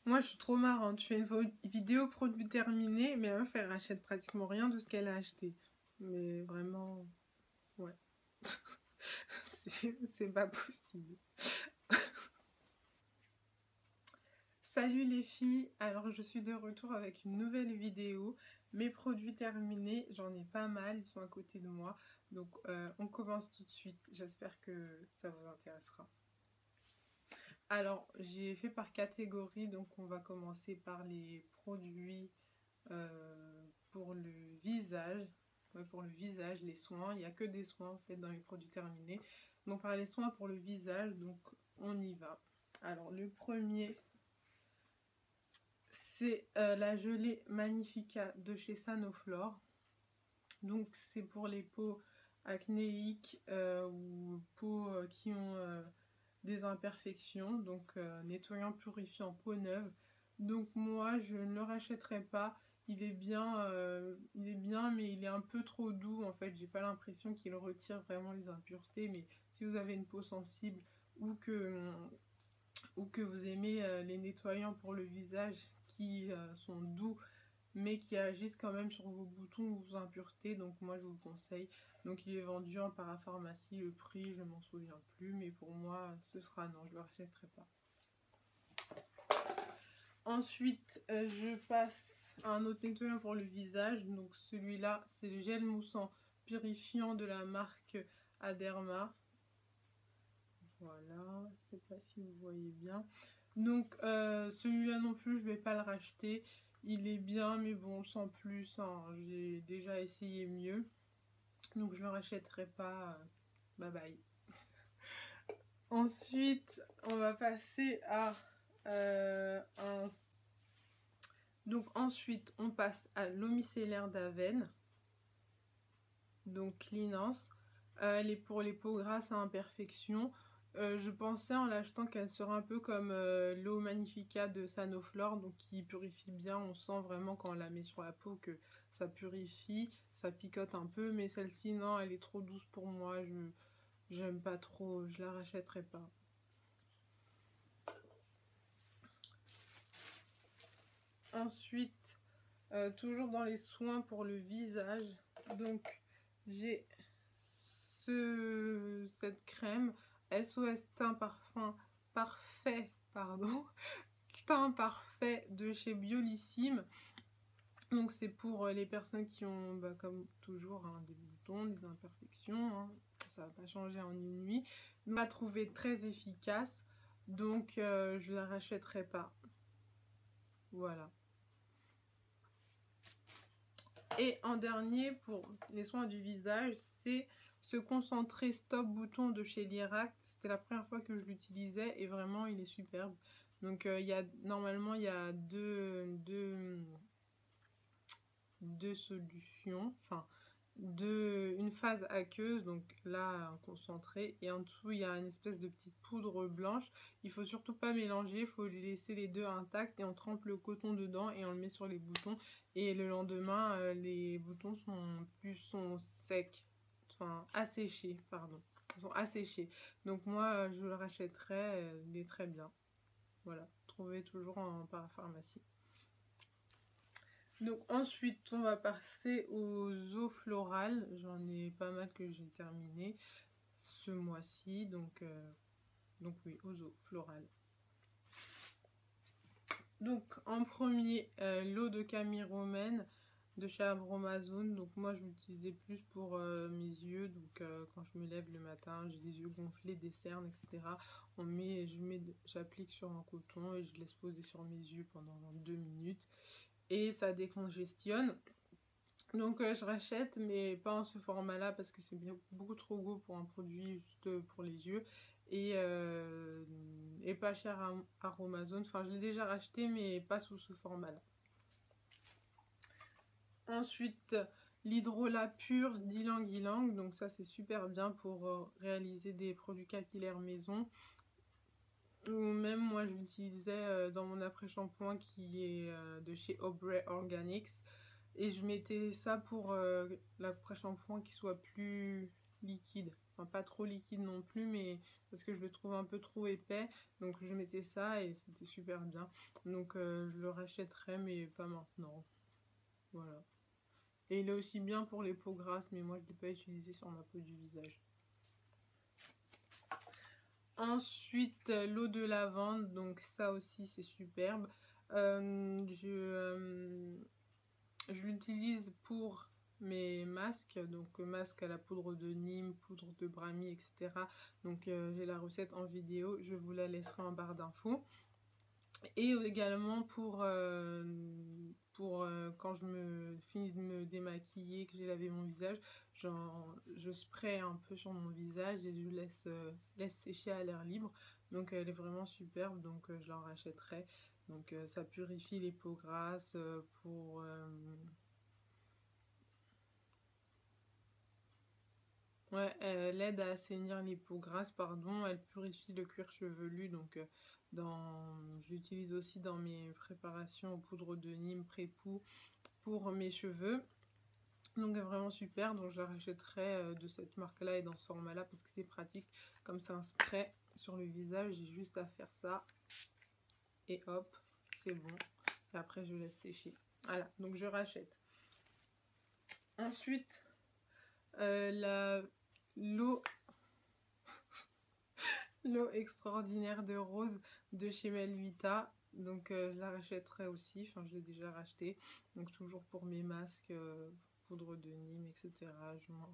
Moi, je suis trop marrante. Tu fais une vidéo produit terminé, mais la meuf, elle rachète pratiquement rien de ce qu'elle a acheté. Mais vraiment, ouais. C'est pas possible. Salut les filles, alors je suis de retour avec une nouvelle vidéo. Mes produits terminés, j'en ai pas mal, ils sont à côté de moi. Donc on commence tout de suite, j'espère que ça vous intéressera. Alors j'ai fait par catégorie, donc on va commencer par les produits pour le visage. Ouais, pour le visage, les soins, il n'y a que des soins en fait dans les produits terminés. Donc par les soins pour le visage, donc on y va. Alors le premier, c'est la gelée Magnifica de chez Sanoflore. Donc c'est pour les peaux acnéiques ou peaux qui ont des imperfections. Donc nettoyant, purifiant, peau neuve. Donc moi je ne le rachèterai pas. Il est bien, mais il est un peu trop doux en fait. J'ai pas l'impression qu'il retire vraiment les impuretés. Mais si vous avez une peau sensible ou que vous aimez les nettoyants pour le visage qui sont doux mais qui agissent quand même sur vos boutons ou vos impuretés, donc moi je vous le conseille. Donc il est vendu en parapharmacie, le prix je m'en souviens plus, mais pour moi ce sera non, je le rachèterai pas. Ensuite je passe à un autre nettoyant pour le visage, donc celui-là c'est le gel moussant purifiant de la marque Aderma. Voilà, je sais pas si vous voyez bien. Donc celui-là non plus je vais pas le racheter. Il est bien mais bon sans plus, hein. J'ai déjà essayé mieux. Donc je ne le rachèterai pas. Bye bye. Ensuite on va passer à un... Donc ensuite on passe à l'eau micellaire d'Aven. Donc Cleanance. Elle est pour les peaux grasses à imperfection. Je pensais en l'achetant qu'elle serait un peu comme l'eau Magnifica de Sanoflore, donc qui purifie bien. On sent vraiment quand on la met sur la peau que ça purifie, ça picote un peu, mais celle-ci non, elle est trop douce pour moi. J'aime pas trop, je la rachèterai pas. Ensuite, toujours dans les soins pour le visage, donc j'ai cette crème SOS Teint Parfum Parfait, pardon, Teint Parfait de chez Biolissime. Donc c'est pour les personnes qui ont, comme toujours, hein, des boutons, des imperfections, hein. Ça va pas changer en une nuit. M'a trouvé très efficace, donc je la rachèterai pas. Voilà. Et en dernier, pour les soins du visage, c'est ce concentré Stop Bouton de chez Lirac. C'était la première fois que je l'utilisais et vraiment il est superbe. Donc normalement il y a deux solutions, enfin une phase aqueuse, donc là un concentré, et en dessous il y a une espèce de petite poudre blanche. Il faut surtout pas mélanger, il faut laisser les deux intacts et on trempe le coton dedans et on le met sur les boutons, et le lendemain les boutons sont secs, enfin asséchés, pardon, ils sont asséchés. Donc moi je le rachèterai, il est très bien. Voilà, trouvé toujours en parapharmacie. Donc ensuite on va passer aux eaux florales. J'en ai pas mal que j'ai terminé ce mois-ci. Donc oui, aux eaux florales. Donc en premier, l'eau de camille romaine de chez Abromazone. Donc moi je l'utilisais plus pour mes yeux. Donc quand je me lève le matin, j'ai les yeux gonflés, des cernes, etc. J'applique sur un coton et je laisse poser sur mes yeux pendant 2 minutes. Et ça décongestionne. Donc je rachète, mais pas en ce format là parce que c'est beaucoup trop gros pour un produit juste pour les yeux, et pas cher à Amazon. Enfin je l'ai déjà racheté mais pas sous ce format là. Ensuite l'hydrolat pur d'Ylang Ylang, donc ça c'est super bien pour réaliser des produits capillaires maison. Ou même moi je l'utilisais dans mon après-shampoing qui est de chez Aubrey Organics. Et je mettais ça pour l'après-shampoing qui soit plus liquide. enfin pas trop liquide non plus, mais parce que je le trouve un peu trop épais, donc je mettais ça et c'était super bien. Donc je le rachèterai, mais pas maintenant. Voilà. Et il est aussi bien pour les peaux grasses, mais moi je ne l'ai pas utilisé sur ma peau du visage. Ensuite, l'eau de lavande, donc ça aussi c'est superbe. Je l'utilise pour mes masques, donc masque à la poudre de Nîmes, poudre de Brahmi, etc. Donc j'ai la recette en vidéo, je vous la laisserai en barre d'infos. Et également pour quand je me finis de me démaquiller, que j'ai lavé mon visage, je spray un peu sur mon visage et je laisse sécher à l'air libre. Donc elle est vraiment superbe, donc je l'en rachèterai. Donc ça purifie les peaux grasses pour... Ouais, elle aide à assainir les peaux grasses, pardon. Elle purifie le cuir chevelu, donc j'utilise aussi dans mes préparations aux poudres de Nîmes pré-poux pour mes cheveux. Donc vraiment super, donc je la rachèterai de cette marque-là et dans ce format-là parce que c'est pratique. Comme c'est un spray sur le visage, j'ai juste à faire ça. Et hop, c'est bon. Et après, je laisse sécher. Voilà, donc je rachète. Ensuite, l'eau extraordinaire de rose de chez Melvita. Donc je la rachèterai aussi, enfin je l'ai déjà racheté. Donc toujours pour mes masques, poudre de Nîmes, etc.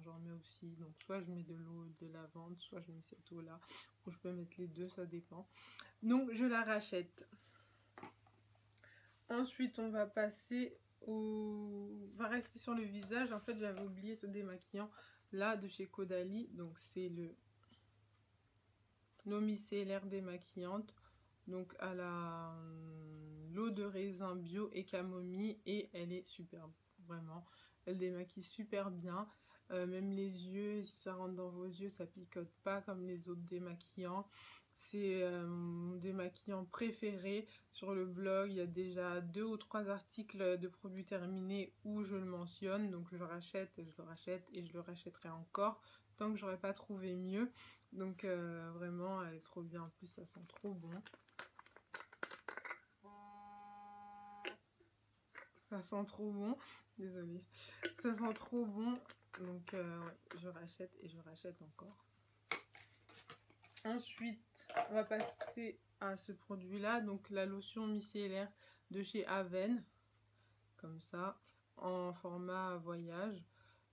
J'en mets aussi. Donc soit je mets de l'eau de lavande, soit je mets cette eau là. Ou je peux mettre les deux, ça dépend. Donc je la rachète. Ensuite on va passer on va rester sur le visage. En fait j'avais oublié ce démaquillant là de chez Caudalie. Donc c'est l'eau micellaire démaquillante, donc à l'eau de raisin bio et camomille, et elle est superbe, vraiment. Elle démaquille super bien, même les yeux, si ça rentre dans vos yeux, ça picote pas comme les autres démaquillants. C'est mon démaquillant préféré. Sur le blog, il y a déjà 2 ou 3 articles de produits terminés où je le mentionne, donc je le rachète et je le rachète et je le rachèterai encore tant que j'aurais pas trouvé mieux. Donc vraiment elle est trop bien, en plus ça sent trop bon. Ça sent trop bon, désolée. Ça sent trop bon, donc ouais, je rachète et je rachète encore. Ensuite, on va passer à ce produit-là, donc la lotion micellaire de chez Aven, comme ça, en format voyage.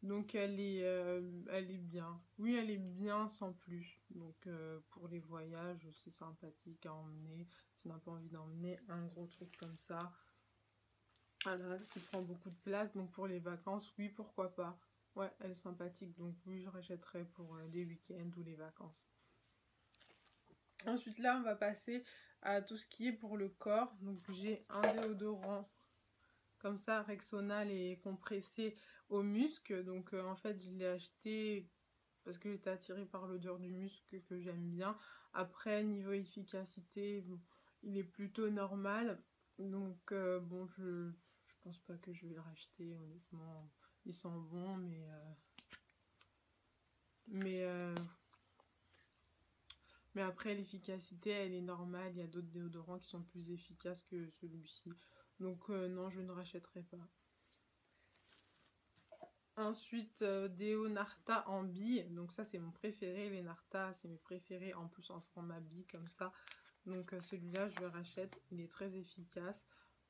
Donc elle est bien. Oui, elle est bien sans plus. Donc pour les voyages, c'est sympathique à emmener. Si on n'a pas envie d'emmener un gros truc comme ça. Voilà, qui prend beaucoup de place. Donc pour les vacances, oui, pourquoi pas. Ouais, elle est sympathique. Donc oui, je rachèterai pour les week-ends ou les vacances. Ensuite là, on va passer à tout ce qui est pour le corps. Donc j'ai un déodorant comme ça, Rexona, les compressés au musc. Donc en fait je l'ai acheté parce que j'étais attirée par l'odeur du musc que j'aime bien. Après niveau efficacité, bon, il est plutôt normal. Donc bon, je pense pas que je vais le racheter, honnêtement. Ils sont bons, mais après l'efficacité elle est normale. Il y a d'autres déodorants qui sont plus efficaces que celui-ci. Donc non, je ne rachèterai pas. Ensuite, déo Narta en bille. Donc ça, c'est mon préféré. Les Narta, c'est mes préférés. En plus, en format bille, comme ça. Donc celui-là, je le rachète. Il est très efficace.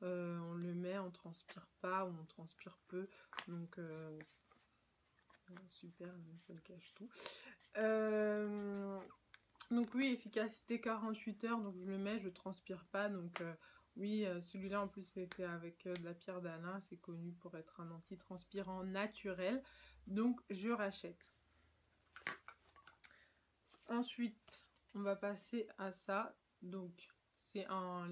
On le met, on transpire pas ou on transpire peu. Donc super, je le cache tout. Donc oui, efficacité 48 heures. Donc je le mets, je transpire pas. Donc... oui, celui-là en plus c'était avec de la pierre d'Alain, c'est connu pour être un antitranspirant naturel, donc je rachète. Ensuite, on va passer à ça, donc c'est un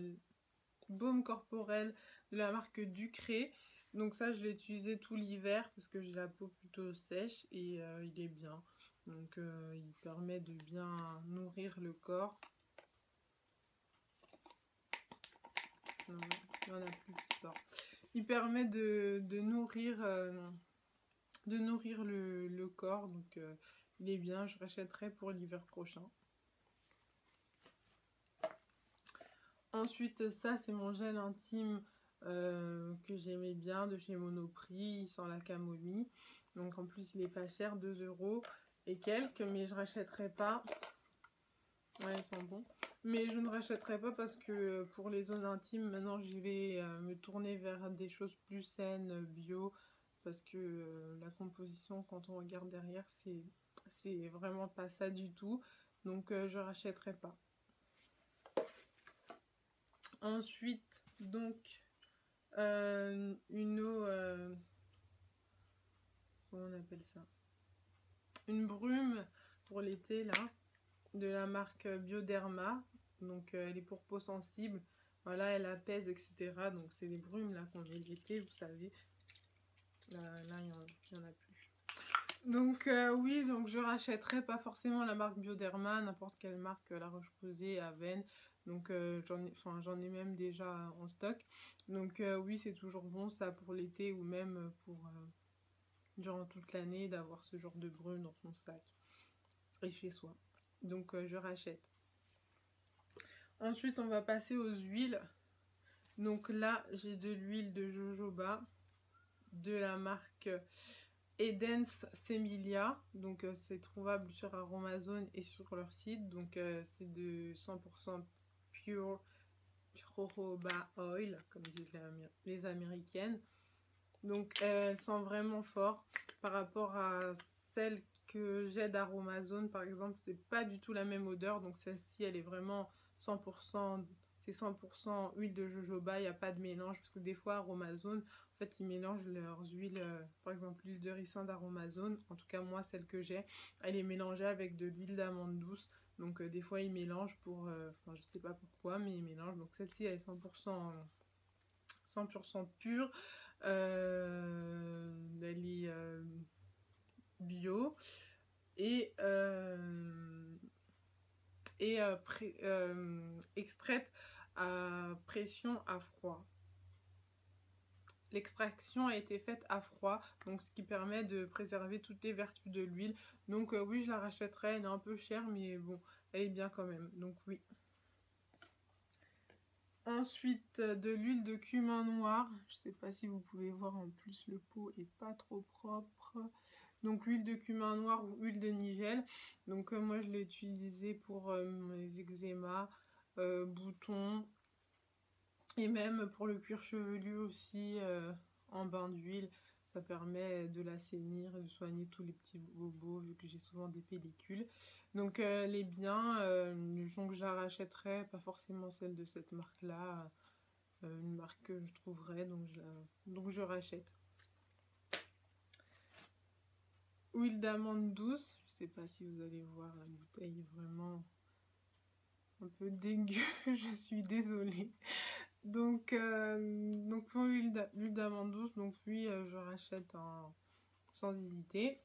baume corporel de la marque Ducré. Donc ça je l'ai utilisé tout l'hiver parce que j'ai la peau plutôt sèche et il est bien. Donc il permet de bien nourrir le corps. Il n'y en a plus qui sort. Il permet de nourrir le corps, donc il est bien, je rachèterai pour l'hiver prochain. Ensuite, ça c'est mon gel intime que j'aimais bien de chez Monoprix, il sent la camomille. Donc en plus il est pas cher, 2 € et quelques, mais je rachèterai pas. Ouais, ils sont bons. Mais je ne rachèterai pas parce que pour les zones intimes, maintenant j'y vais me tourner vers des choses plus saines, bio. Parce que la composition, quand on regarde derrière, c'est vraiment pas ça du tout. Donc je rachèterai pas. Ensuite, donc, une eau, comment on appelle ça? Une brume pour l'été, là, de la marque Bioderma. Donc, elle est pour peau sensible. Voilà, elle apaise, etc. Donc, c'est les brumes, là, qu'on met l'été, vous savez. Là, il n'y en a plus. Donc, oui, donc je rachèterai pas forcément la marque Bioderma, n'importe quelle marque, La Roche-Posay, Aven. Donc j'en ai même déjà en stock. Donc oui, c'est toujours bon ça pour l'été ou même pour durant toute l'année d'avoir ce genre de brume dans son sac et chez soi. Donc je rachète. Ensuite, on va passer aux huiles. Donc là, j'ai de l'huile de jojoba de la marque Edens Semilia. Donc c'est trouvable sur Aromazone et sur leur site. Donc c'est de 100% pure jojoba oil, comme disent les américaines. Donc elle sent vraiment fort par rapport à celle que j'ai d'Aromazone par exemple. C'est pas du tout la même odeur, donc celle-ci elle est vraiment 100%, c'est 100% huile de jojoba, il n'y a pas de mélange, parce que des fois Aromazone, en fait ils mélangent leurs huiles, par exemple l'huile de ricin d'Aromazone, en tout cas moi celle que j'ai, elle est mélangée avec de l'huile d'amande douce. Donc des fois ils mélangent pour, enfin je sais pas pourquoi, mais ils mélangent. Donc celle-ci elle est 100% pure, elle est bio et extraite à pression à froid. L'extraction a été faite à froid, donc ce qui permet de préserver toutes les vertus de l'huile. Donc oui, je la rachèterai, elle est un peu chère, mais bon, elle est bien quand même, donc oui. Ensuite, de l'huile de cumin noir. Je sais pas si vous pouvez voir, en plus le pot est pas trop propre. Donc huile de cumin noir ou huile de nigel. Donc moi je l'ai utilisé pour mes eczémas, boutons, et même pour le cuir chevelu aussi, en bain d'huile. Ça permet de l'assainir et de soigner tous les petits bobos, vu que j'ai souvent des pellicules. Donc elle est bien, donc je la rachèterai, pas forcément celle de cette marque-là, une marque que je trouverai, donc je rachète. Huile d'amande douce, je sais pas si vous allez voir, la bouteille est vraiment un peu dégueu, je suis désolée. Donc pour l'huile d'amande douce, donc oui, je rachète sans hésiter.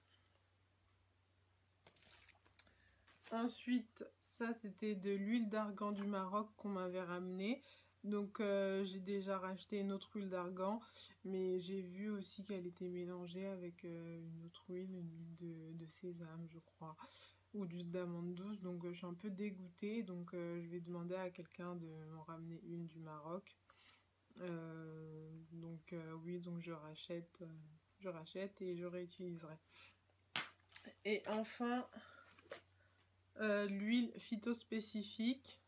Ensuite, ça c'était de l'huile d'argan du Maroc qu'on m'avait ramené. Donc j'ai déjà racheté une autre huile d'argan, mais j'ai vu aussi qu'elle était mélangée avec une autre huile, une huile de sésame je crois, ou d'huile d'amande douce. Donc je suis un peu dégoûtée, donc je vais demander à quelqu'un de m'en ramener une du Maroc. Donc oui, donc je rachète et je réutiliserai. Et enfin, l'huile phytospécifique,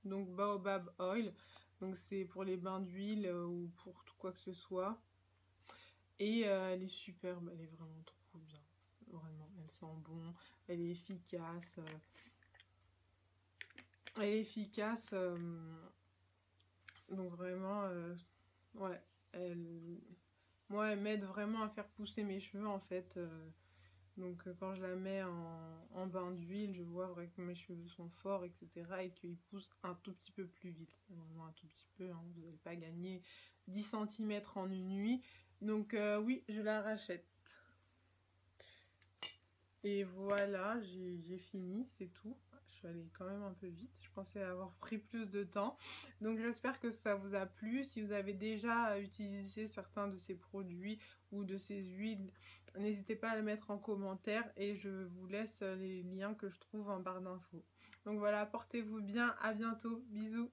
donc Baobab Oil. Donc c'est pour les bains d'huile ou pour tout quoi que ce soit. Et elle est superbe, elle est vraiment trop bien. Vraiment, elle sent bon, elle est efficace. Donc vraiment, ouais, moi elle m'aide vraiment à faire pousser mes cheveux en fait. Donc quand je la mets en bain d'huile, je vois vraiment que mes cheveux sont forts, etc. et qu'ils poussent un tout petit peu plus vite. Vraiment un tout petit peu, hein, vous n'allez pas gagner 10 cm en une nuit. Donc oui, je la rachète. Et voilà, j'ai fini, c'est tout. suis allée quand même un peu vite. Je pensais avoir pris plus de temps. Donc j'espère que ça vous a plu. Si vous avez déjà utilisé certains de ces produits ou de ces huiles, n'hésitez pas à le mettre en commentaire et je vous laisse les liens que je trouve en barre d'infos. Donc voilà, portez-vous bien, à bientôt, bisous.